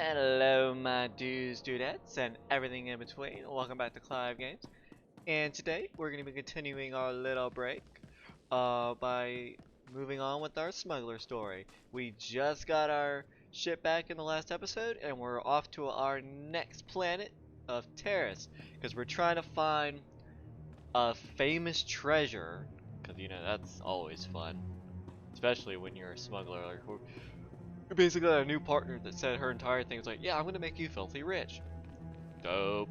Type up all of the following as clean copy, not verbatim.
Hello my dudes, dudettes, and everything in between. Welcome back to Clive Games. And today we're going to be continuing our little break by moving on with our smuggler story. We just got our ship back in the last episode and we're off to our next planet of Taris because we're trying to find a famous treasure, because you know that's always fun, especially when you're a smuggler. Like, we basically got a new partner that said her entire thing was like, yeah, I'm gonna make you filthy rich. Dope.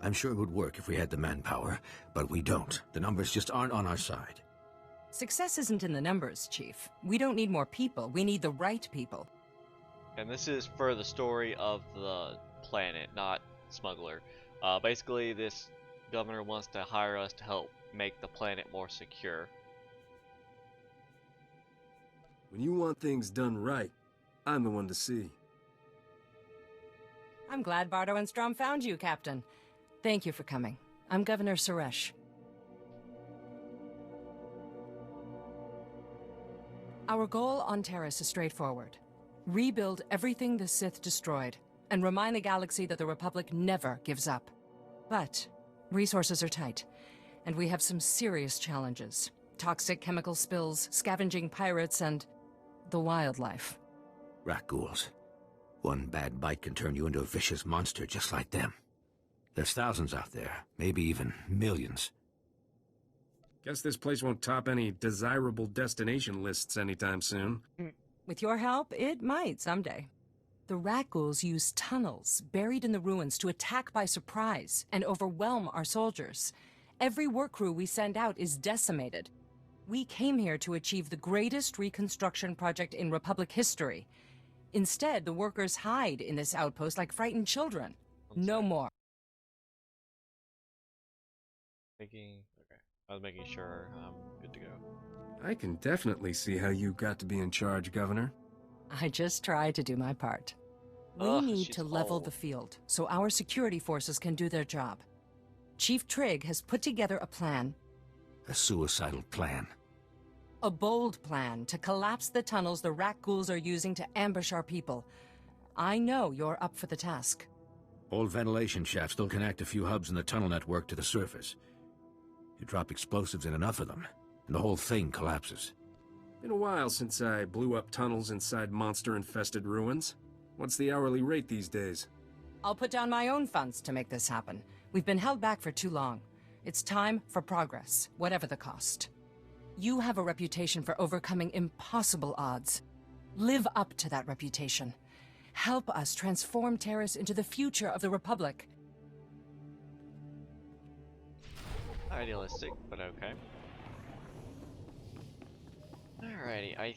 I'm sure it would work if we had the manpower, but we don't. The numbers just aren't on our side. Success isn't in the numbers, Chief. We don't need more people, we need the right people. And this is for the story of the planet, not Smuggler. Basically, this governor wants to hire us to help make the planet more secure. When you want things done right, I'm the one to see. I'm glad Bardo and Strom found you, Captain. Thank you for coming. I'm Governor Suresh. Our goal on Taris is straightforward. Rebuild everything the Sith destroyed, and remind the galaxy that the Republic never gives up. But resources are tight, and we have some serious challenges. Toxic chemical spills, scavenging pirates, and the wildlife. Rat ghouls. One bad bite can turn you into a vicious monster just like them. There's thousands out there, maybe even millions. Guess this place won't top any desirable destination lists anytime soon. With your help, it might someday. The rat ghouls use tunnels buried in the ruins to attack by surprise and overwhelm our soldiers. Every work crew we send out is decimated. We came here to achieve the greatest reconstruction project in Republic history. Instead, the workers hide in this outpost like frightened children. No more. Okay. I was making sure I'm good to go. I can definitely see how you got to be in charge, Governor. I just try to do my part. We Ugh, need she's to level old. the field so our security forces can do their job. Chief Trigg has put together a plan. A suicidal plan. A bold plan to collapse the tunnels the rat ghouls are using to ambush our people. I know you're up for the task. Old ventilation shafts still connect a few hubs in the tunnel network to the surface. You drop explosives in enough of them, and the whole thing collapses. Been a while since I blew up tunnels inside monster-infested ruins. What's the hourly rate these days? I'll put down my own funds to make this happen. We've been held back for too long. It's time for progress, whatever the cost. You have a reputation for overcoming impossible odds. Live up to that reputation. Help us transform Taris into the future of the Republic. Idealistic, but okay. Alrighty, I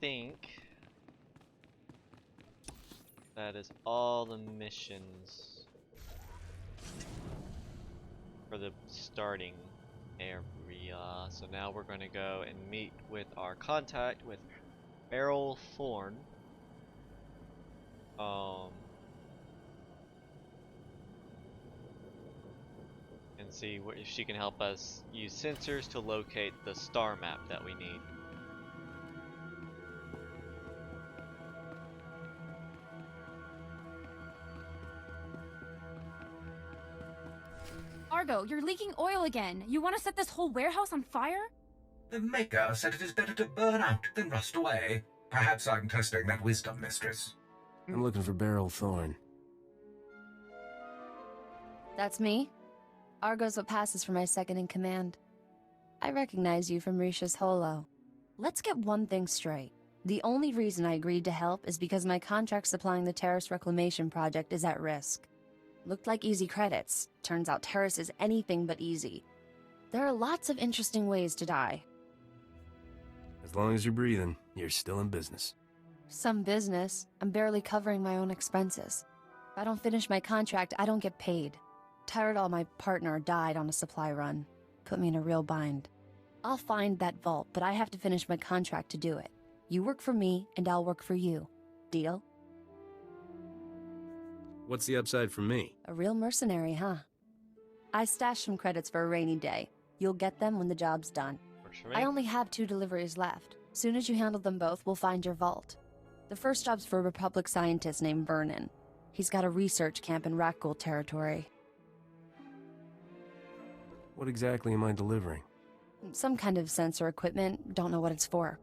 think that is all the missions for the starting area. So now we're going to go and meet with our contact with Beryl Thorn. And see if she can help us use sensors to locate the star map that we need. Argo, you're leaking oil again. You want to set this whole warehouse on fire? The Maker said it is better to burn out than rust away. Perhaps I'm testing that wisdom, mistress. I'm looking for Beryl Thorn. That's me. Argo's what passes for my second-in-command. I recognize you from Risha's holo. Let's get one thing straight. The only reason I agreed to help is because my contract supplying the Taris Reclamation Project is at risk. Looked like easy credits. Turns out Taris is anything but easy. There are lots of interesting ways to die. As long as you're breathing, you're still in business. Some business. I'm barely covering my own expenses. If I don't finish my contract, I don't get paid. Tyrell, my partner, died on a supply run. Put me in a real bind. I'll find that vault, but I have to finish my contract to do it. You work for me, and I'll work for you. Deal? What's the upside for me? A real mercenary, huh? I stashed some credits for a rainy day. You'll get them when the job's done. Works for me. I only have 2 deliveries left. Soon as you handle them both, we'll find your vault. The first job's for a Republic scientist named Vernon. He's got a research camp in Rakghoul territory. What exactly am I delivering? Some kind of sensor equipment, don't know what it's for.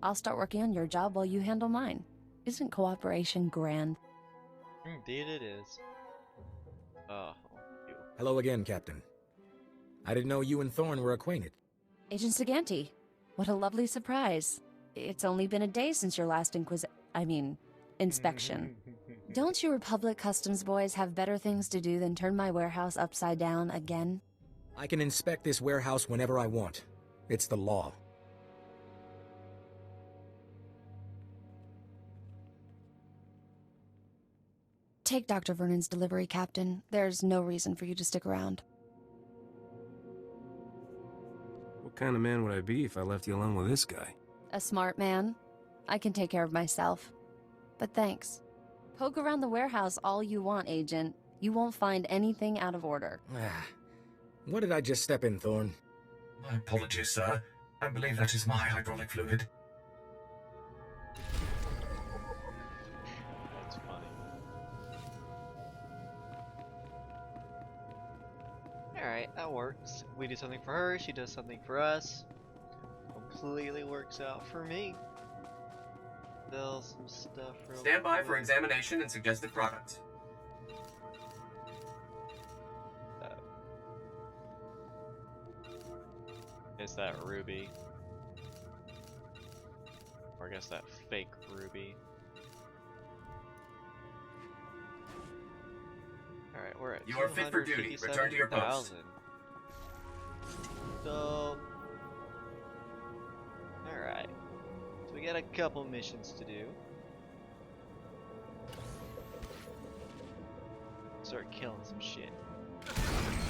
I'll start working on your job while you handle mine. Isn't cooperation grand? Indeed it is. Oh, you. Hello again, Captain. I didn't know you and Thorn were acquainted. Agent Saganti, what a lovely surprise. It's only been a day since your last inspection. Don't you Republic Customs boys have better things to do than turn my warehouse upside down again? I can inspect this warehouse whenever I want. It's the law. Take Dr. Vernon's delivery, Captain. There's no reason for you to stick around. What kind of man would I be if I left you alone with this guy? A smart man. I can take care of myself. But thanks. Poke around the warehouse all you want, Agent. You won't find anything out of order. What did I just step in, Thorn? My apologies, sir. I believe that is my hydraulic fluid. That's funny. Alright, that works. We do something for her, she does something for us. Completely works out for me. Sell some stuff real Stand by for quick. examination and suggested products. Is that ruby? Or I guess that fake ruby. Alright, we're at You are fit for duty. Return to your post. 257,000. So... Alright. So we got a couple missions to do. Start killing some shit.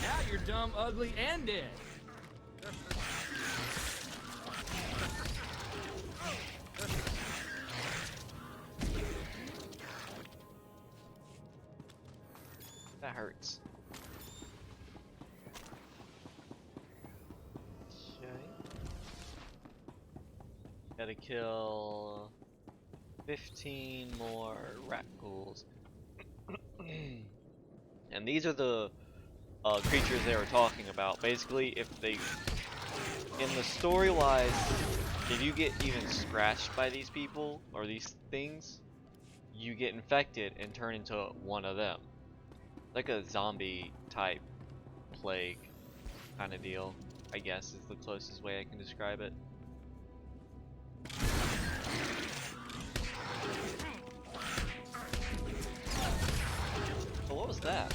Now you're dumb, ugly, and dead. That hurts. Okay. Gotta kill 15 more rat ghouls. And these are the creatures they were talking about. Basically, if they, in the story wise, if you get even scratched by these people or these things, you get infected and turn into one of them. Like a zombie type plague kind of deal, I guess is the closest way I can describe it. Oh, what was that?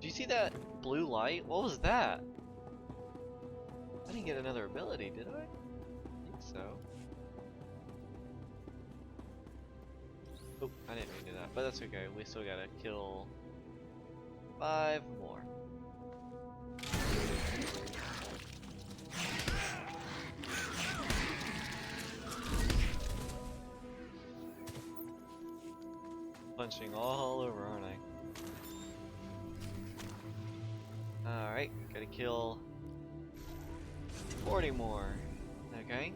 Did you see that blue light? What was that? I didn't get another ability, did I? I think so. Oh, I didn't mean to do that, but that's okay. We still gotta kill 5 more. Punching all over, aren't I? Alright, gotta kill 40 more. Okay.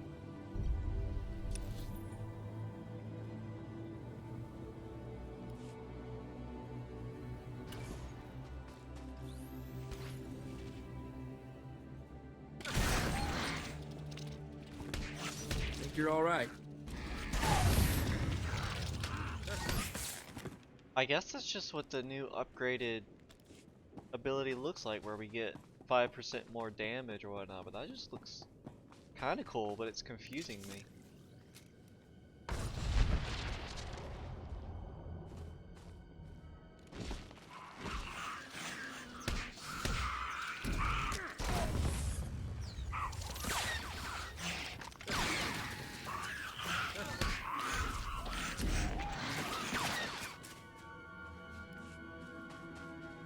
Think you're all right. I guess that's just what the new upgraded ability looks like, where we get 5% more damage or whatnot, but that just looks kinda cool, but it's confusing me.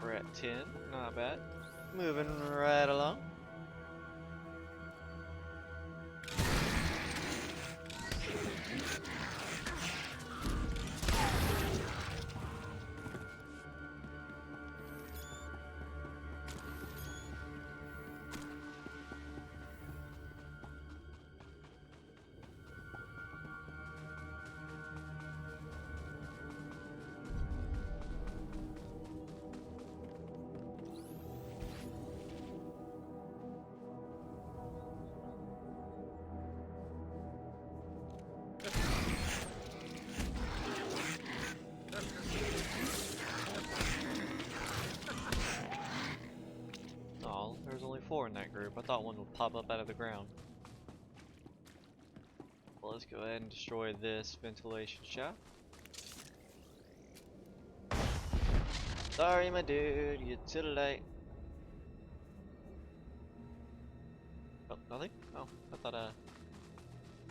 We're at 10, not bad. Moving right along. 4 in that group. I thought one would pop up out of the ground. Well, let's go ahead and destroy this ventilation shaft. Sorry, my dude, you're too late. Oh, nothing? Oh, I thought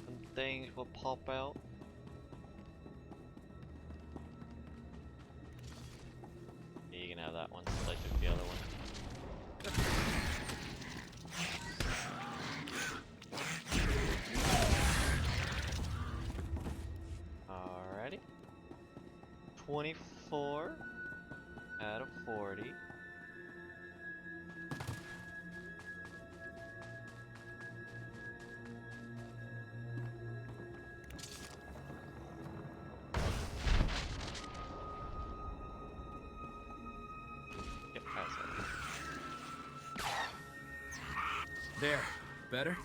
some things would pop out. Yeah, you can have that one. I took the other one. Alrighty. 24 out of 40. Yep, that's it. There. Better?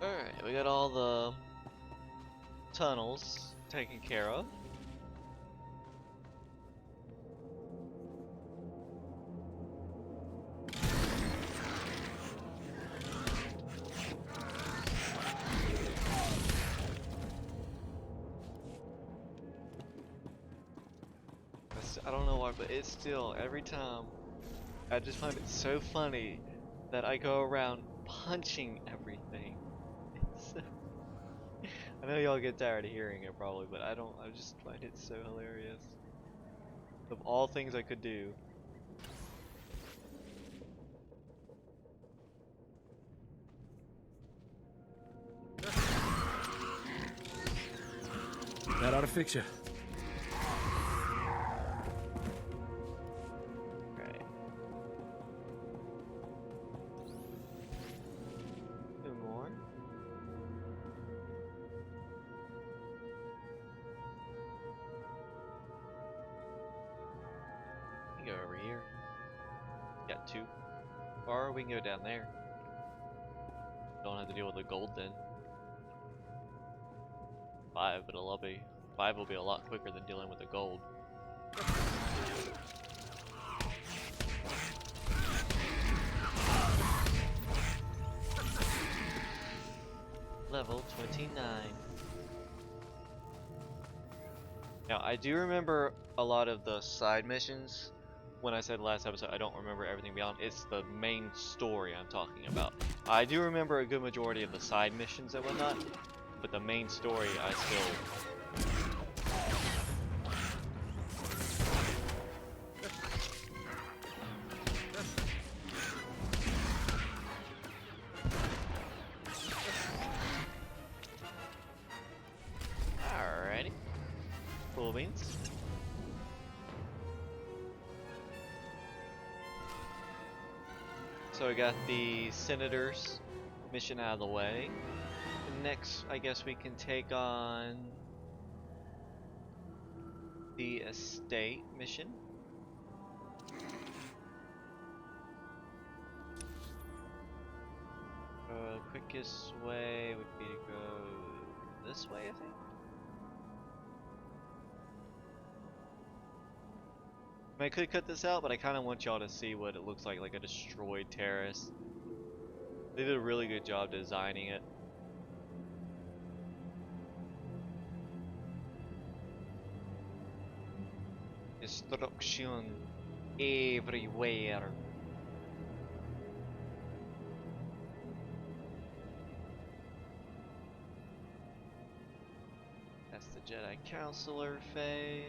Alright, we got all the tunnels taken care of. I don't know why, but it's still, every time, I just find it so funny that I go around punching everything. I know y'all get tired of hearing it probably, but I just find it so hilarious. Of all things I could do. That ought to fix you. Right. Two more. We can go over here. Got 2. Or we can go down there. Don't have to deal with the gold then. 5, but it'll be 5 will be a lot quicker than dealing with the gold. Level 29. Now I do remember a lot of the side missions. When I said last episode I don't remember everything beyond, it's the main story I'm talking about. I do remember a good majority of the side missions and whatnot, but the main story I still... Alrighty. Cool beans. So we got the Senator's mission out of the way. Next, I guess we can take on the estate mission. Quickest way would be to go this way, I think. I mean, I could cut this out, but I kind of want y'all to see what it looks like a destroyed Taris. They did a really good job designing it. Destruction everywhere. That's the Jedi Counselor phase.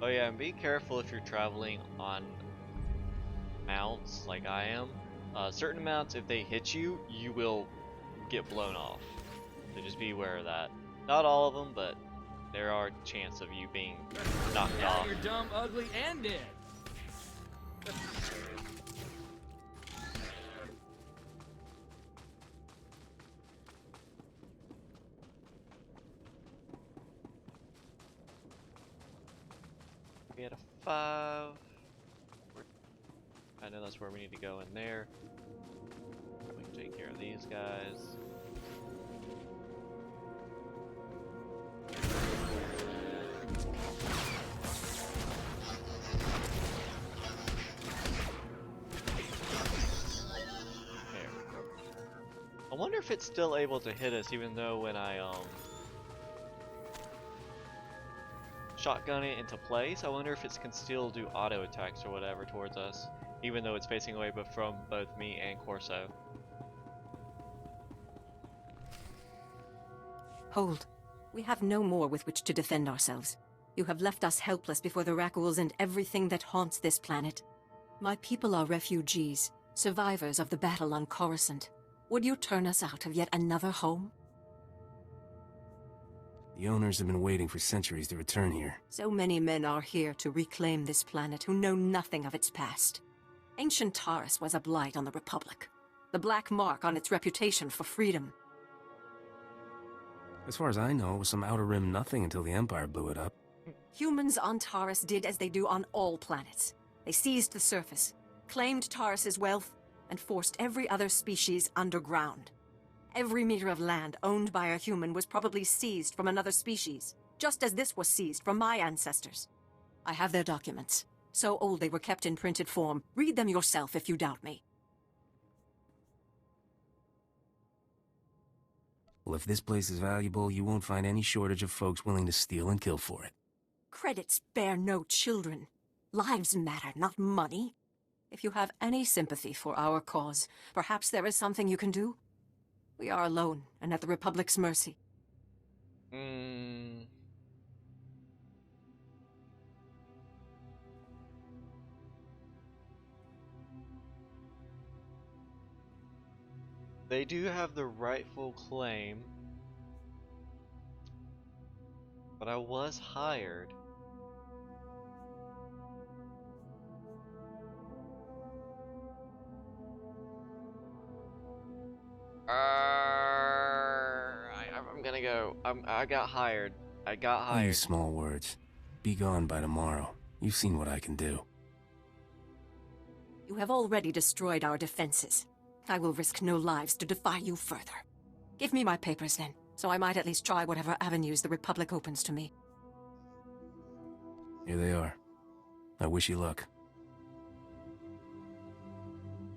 Oh yeah, and be careful if you're traveling on mounts like I am. Certain mounts, if they hit you, you will get blown off. So just be aware of that. Not all of them, but there are chance of you being knocked off. Now you're dumb, ugly, and dead. at a 5. I know that's where we need to go in there. We can take care of these guys. I wonder if it's still able to hit us even though when I shotgun it into place, I wonder if it can still do auto attacks or whatever towards us, even though it's facing away but from both me and Corso. Hold. We have no more with which to defend ourselves. You have left us helpless before the Rackles and everything that haunts this planet. My people are refugees, survivors of the battle on Coruscant. Would you turn us out of yet another home? The owners have been waiting for centuries to return here. So many men are here to reclaim this planet who know nothing of its past. Ancient Taris was a blight on the Republic. The black mark on its reputation for freedom. As far as I know, it was some Outer Rim nothing until the Empire blew it up. Humans on Taris did as they do on all planets. They seized the surface, claimed Taris's wealth, and forced every other species underground. Every meter of land owned by a human was probably seized from another species, just as this was seized from my ancestors. I have their documents. So old they were kept in printed form. Read them yourself if you doubt me. Well, if this place is valuable, you won't find any shortage of folks willing to steal and kill for it. Credits bear no children. Lives matter, not money. If you have any sympathy for our cause, perhaps there is something you can do? We are alone and at the Republic's mercy. They do have the rightful claim, but I was hired. I'm gonna go. I got hired. I got hired. Use small words. Be gone by tomorrow. You've seen what I can do. You have already destroyed our defenses. I will risk no lives to defy you further. Give me my papers then, so I might at least try whatever avenues the Republic opens to me. Here they are. I wish you luck.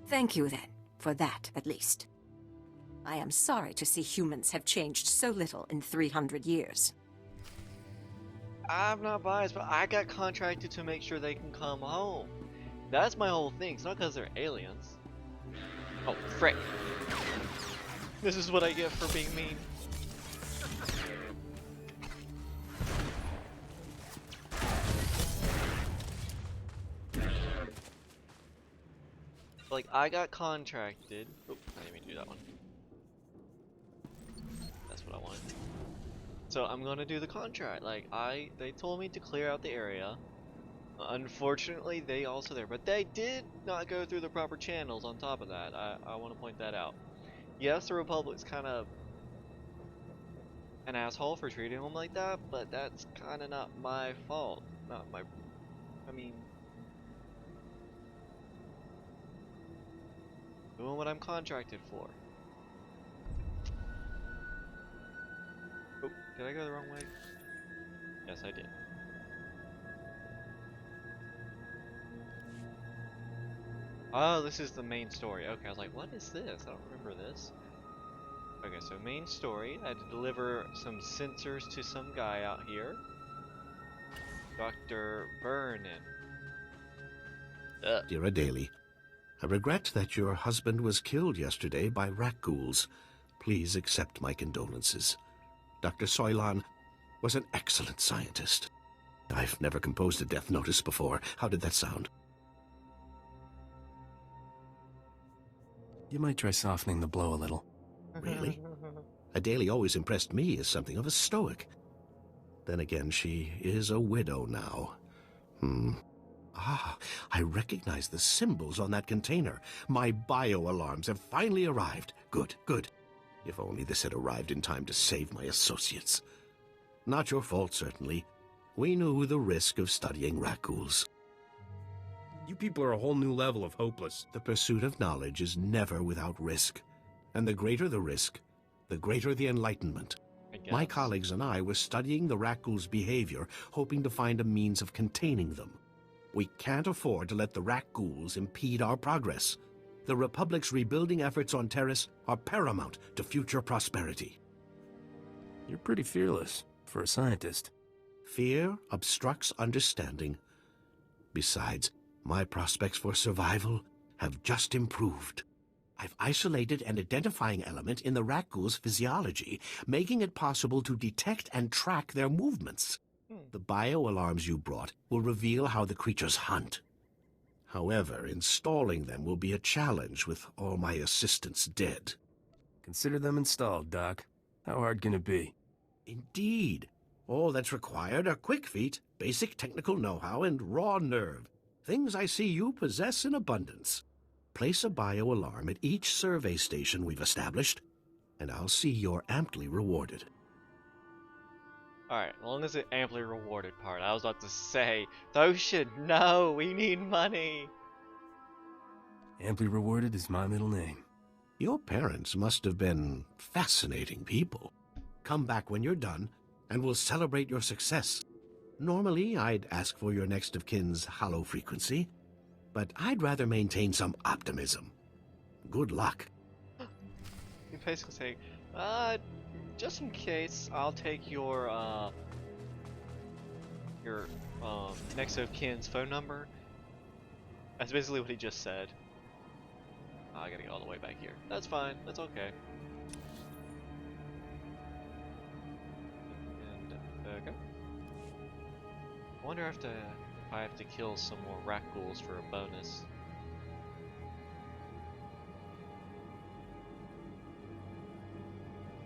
Thank you then, for that at least. I am sorry to see humans have changed so little in 300 years. I'm not biased, but I got contracted to make sure they can come home. That's my whole thing. It's not because they're aliens. Oh, frick. This is what I get for being mean. Like, I got contracted. Oh, I didn't even do that one. That's what I wanted. So I'm gonna do the contract. Like, they told me to clear out the area. Unfortunately, they also there, but they did not go through the proper channels on top of that. I want to point that out. Yes, the Republic's kind of an asshole for treating them like that, but that's kind of not my fault. Not my... I mean... doing what I'm contracted for. Oh, did I go the wrong way? Yes, I did. Oh, this is the main story. Okay, I was like, what is this? I don't remember this. Okay, so main story. I had to deliver some sensors to some guy out here. Dr. Vernon. Dear Adele, I regret that your husband was killed yesterday by rat ghouls. Please accept my condolences. Dr. Soilan was an excellent scientist. I've never composed a death notice before. How did that sound? You might try softening the blow a little. Really? Adele always impressed me as something of a stoic. Then again, she is a widow now. I recognize the symbols on that container. My bio-alarms have finally arrived. Good, good. If only this had arrived in time to save my associates. Not your fault, certainly. We knew the risk of studying raccoons. You people are a whole new level of hopeless. The pursuit of knowledge is never without risk. And the greater the risk, the greater the enlightenment. My colleagues and I were studying the raccoons' behavior, hoping to find a means of containing them. We can't afford to let the raccoons impede our progress. The Republic's rebuilding efforts on Taris are paramount to future prosperity. You're pretty fearless for a scientist. Fear obstructs understanding. Besides, my prospects for survival have just improved. I've isolated an identifying element in the raccoon's physiology, making it possible to detect and track their movements. The bio-alarms you brought will reveal how the creatures hunt. However, installing them will be a challenge with all my assistants dead. Consider them installed, Doc. How hard can it be? Indeed. All that's required are quick feet, basic technical know-how, and raw nerve. Things I see you possess in abundance. Place a bio-alarm at each survey station we've established, and I'll see you're amply rewarded. Alright, as long as it's amply rewarded part. I was about to say, those should know, we need money. Amply rewarded is my middle name. Your parents must have been fascinating people. Come back when you're done, and we'll celebrate your success. Normally, I'd ask for your next of kin's hollow frequency, but I'd rather maintain some optimism. Good luck. You basically say, just in case, I'll take your next of kin's phone number. That's basically what he just said. Oh, I gotta go all the way back here. That's fine. That's okay. And okay. I wonder if I have to kill some more raccoons for a bonus.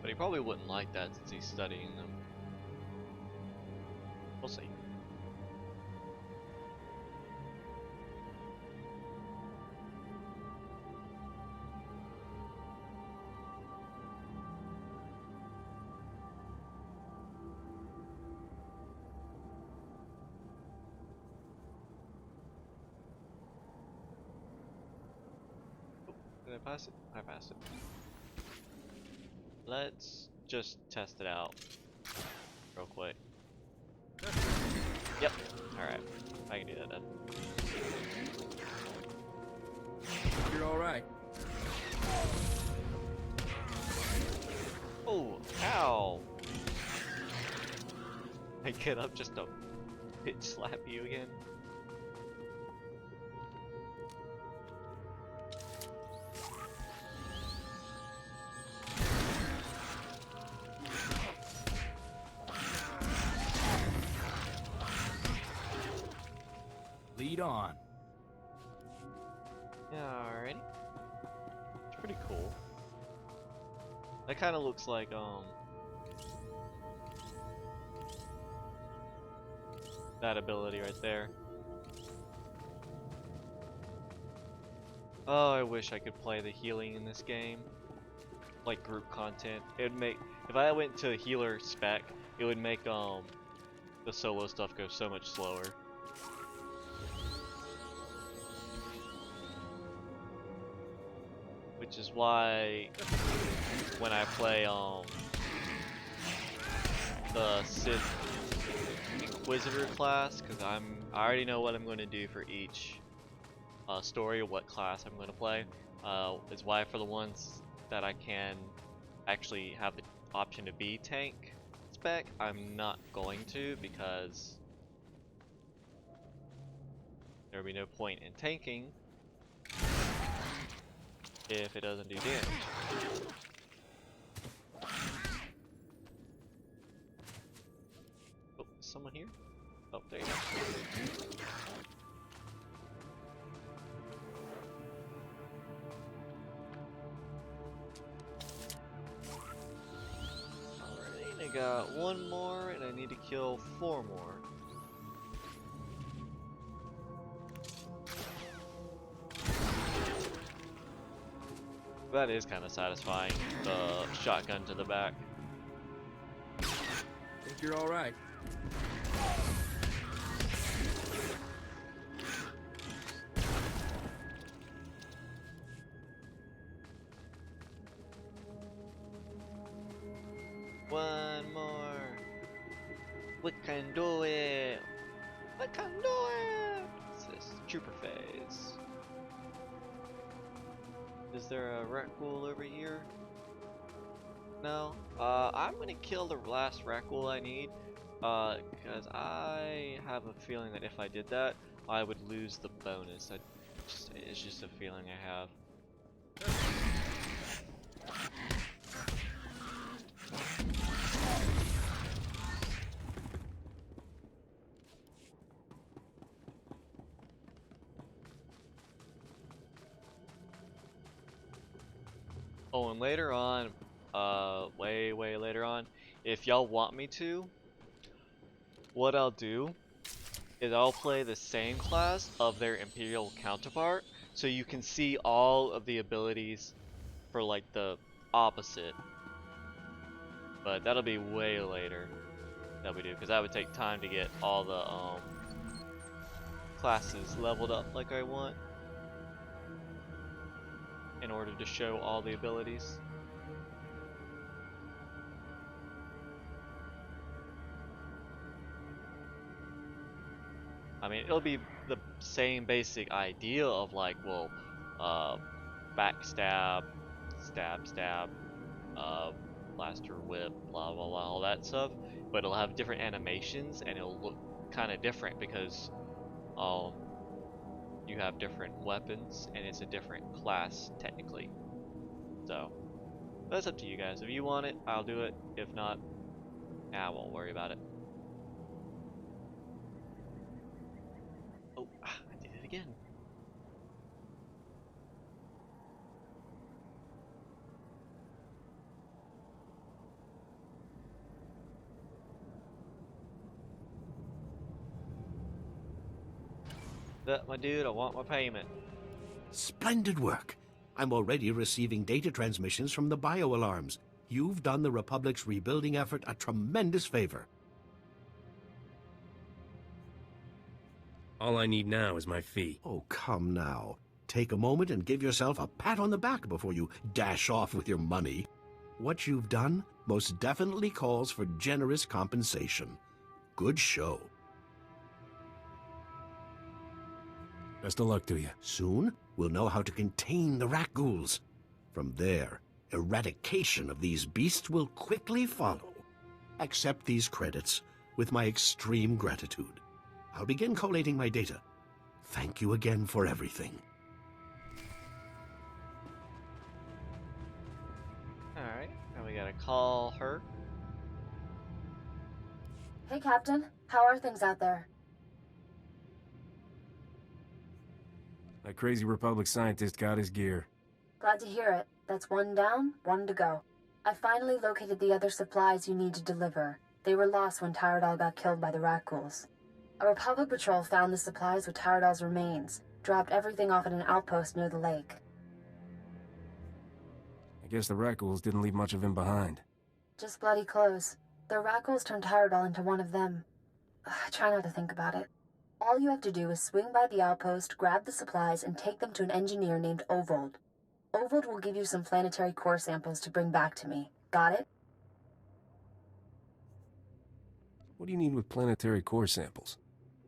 But he probably wouldn't like that since he's studying them. We'll see. Oh, did I pass it? I passed it. Let's just test it out real quick. Yep. Alright. I can do that then. You're alright. Oh, ow! I get up just to bitch slap you again. Lead on. Yeah, alrighty. It's pretty cool. That kind of looks like that ability right there. Oh, I wish I could play the healing in this game, like group content. It would make, if I went to healer spec, it would make the solo stuff go so much slower. Which is why when I play the Sith Inquisitor class, because I already know what I'm going to do for each story or what class I'm going to play. Is why for the ones that I can actually have the option to be tank spec, I'm not going to, because there would be no point in tanking if it doesn't do damage. Oh, is someone here? Oh, there you go. Alright, I got one more and I need to kill 4 more. That is kind of satisfying, the shotgun to the back. Think you're alright. One more. We can do it. We can do it. What's this? Trooper phase. Is there a rat ghoul over here? No. I'm gonna kill the last rat ghoul I need. Because I have a feeling that if I did that, I would lose the bonus. It's just a feeling I have. Oh, and later on, way later on, if y'all want me to, what I'll do is I'll play the same class of their Imperial counterpart, so you can see all of the abilities for like the opposite. But that'll be way later that we do, because that would take time to get all the classes leveled up like I want in order to show all the abilities. I mean, it'll be the same basic idea of like, well, backstab, stab, blaster whip, blah blah blah, all that stuff. But it'll have different animations and it'll look kind of different because you have different weapons and it's a different class technically. So that's up to you guys. If you want it, I'll do it. If not, I won't worry about it. Oh, I did it again. That, my dude, I want my payment. Splendid work. I'm already receiving data transmissions from the bio-alarms. You've done the Republic's rebuilding effort a tremendous favor. All I need now is my fee. Oh, come now. Take a moment and give yourself a pat on the back before you dash off with your money. What you've done most definitely calls for generous compensation. Good show. Best of luck to you. Soon, we'll know how to contain the rat ghouls. From there, eradication of these beasts will quickly follow. Accept these credits with my extreme gratitude. I'll begin collating my data. Thank you again for everything. Alright, now we gotta call her. Hey, Captain. How are things out there? That crazy Republic scientist got his gear. Glad to hear it. That's one down, one to go. I finally located the other supplies you need to deliver. They were lost when Tyradol got killed by the rat ghouls. A Republic patrol found the supplies with Tyradol's remains, dropped everything off at an outpost near the lake. I guess the rat ghouls didn't leave much of him behind. Just bloody clothes. The rat ghouls turned Tyradol into one of them. Try not to think about it. All you have to do is swing by the outpost, grab the supplies, and take them to an engineer named Ovold. Ovold will give you some planetary core samples to bring back to me. Got it? What do you need with planetary core samples?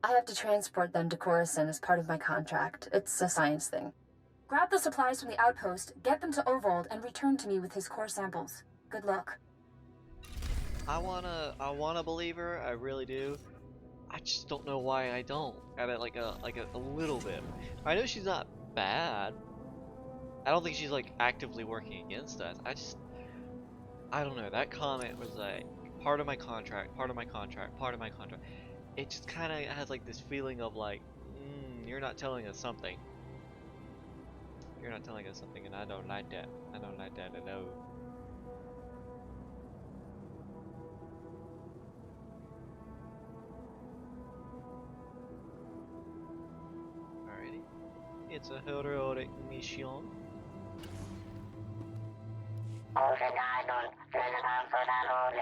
I have to transport them to Coruscant as part of my contract. It's a science thing. Grab the supplies from the outpost, get them to Ovold, and return to me with his core samples. Good luck. I wanna believe her, I really do. I just don't know why I don't. At it like a little bit. I know she's not bad. I don't think she's like actively working against us. I don't know. That comment was like part of my contract, part of my contract, part of my contract. It just kind of has like this feeling of like, you're not telling us something. You're not telling us something, and I don't like that. I don't like that at all. Alrighty. It's a heroic mission.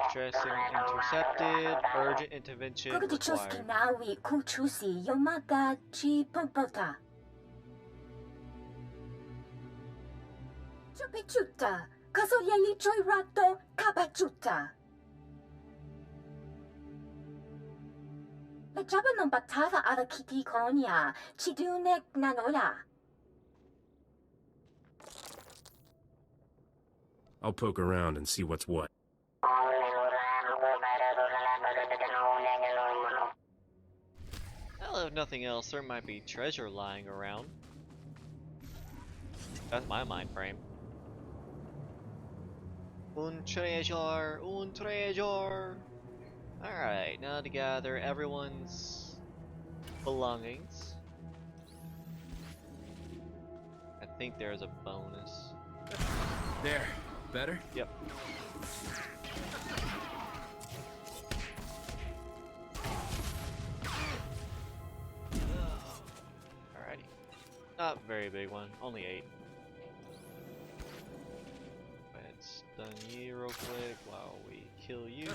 Stressing intercepted. Urgent intervention required. Nawi kuchusi yomata chi popota. Chupichuta, kasolieli choirato kapachuta. Nagtrabaho ng batava ara kiti konya, chidunek nanoya. I'll poke around and see what's what. Well, if nothing else, there might be treasure lying around. That's my mind frame. Un treasure, un treasure. Alright, now to gather everyone's belongings. I think there's a bonus. There. Better? Yep. Alrighty. Not very big one, only 8. Let's stun you real quick while we kill you.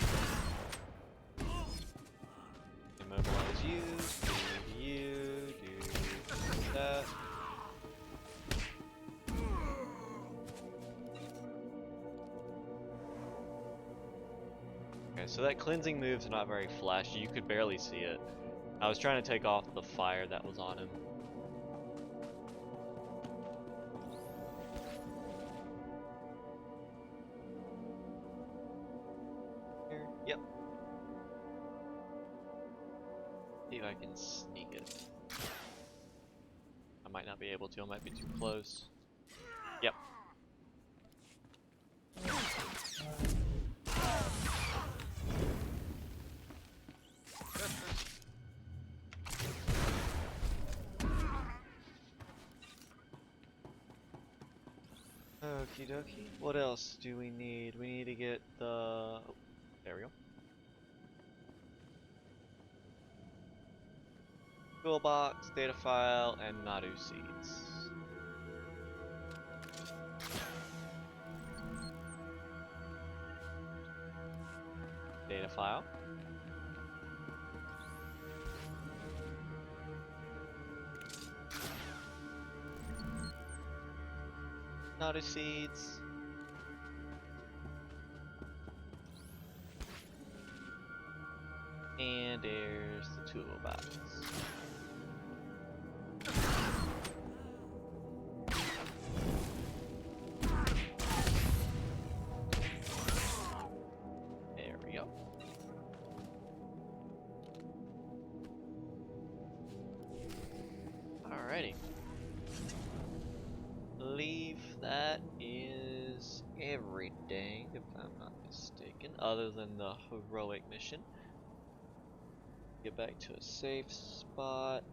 Immobilize you, do you, do that. Okay, so that cleansing move's not very flashy, you could barely see it. I was trying to take off the fire that was on him. Here, yep. See if I can sneak it. I might not be able to, I might be too close. Yep. Okie dokie. What else do we need? We need to get the... Oh, there we go. Toolbox, data file, and Nadu seeds. Data file. Nadu seeds. And there's the toolbox. There we go. Alrighty. Believe that is everything, if I'm not mistaken, other than the heroic mission. Get back to a safe spot.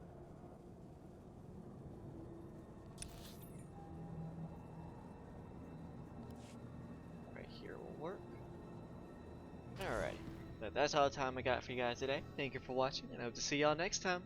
Right here will work. Alright, that's all the time I got for you guys today. Thank you for watching, and I hope to see y'all next time.